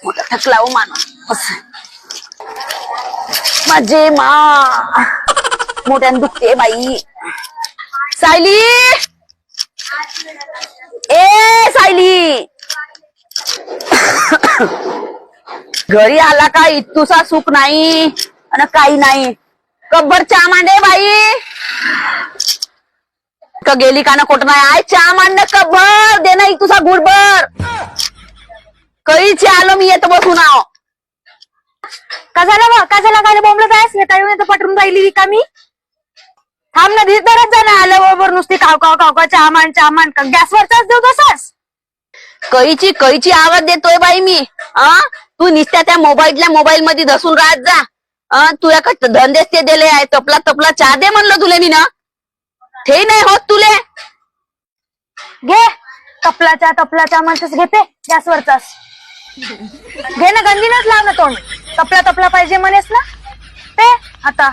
मोठा थकला हो माणूस. माझे मा मोठ्यानं दुखते बाई. सायली, ए सायली, घरी आला का इतुसा सुख नाही आणि काही नाही. कब्बर चहा मांडे बाई. का गेली का ना कोट नाही आय चहा मांड कब्बर दे ना तुझा गुडबर. कळीचे आलो मी येतो बसून आहो. का झालं का झाला काय बोंबलं जायस येता पटरून राहिली रिकामी. थांब ना धीरच जा ना आलं बरोबर नुसती काव काव काव काव चहा मांड का गॅसवरचाच देऊ तसाच. कळीची आवाज देतोय बाई मी. तू निसत्या त्या मोबाईल मध्ये धसून राहत जा. तू एका धंदेच ते दिले आहे. तपला चहा दे म्हणलं तुले मी ना. ते नाही होत तुले. घे तपलाच्या म्हणतेस घेते गॅसवरचाच. घे ना गंजीनच लाव ना तोंड. तपला पाहिजे म्हणेस ना ते आता.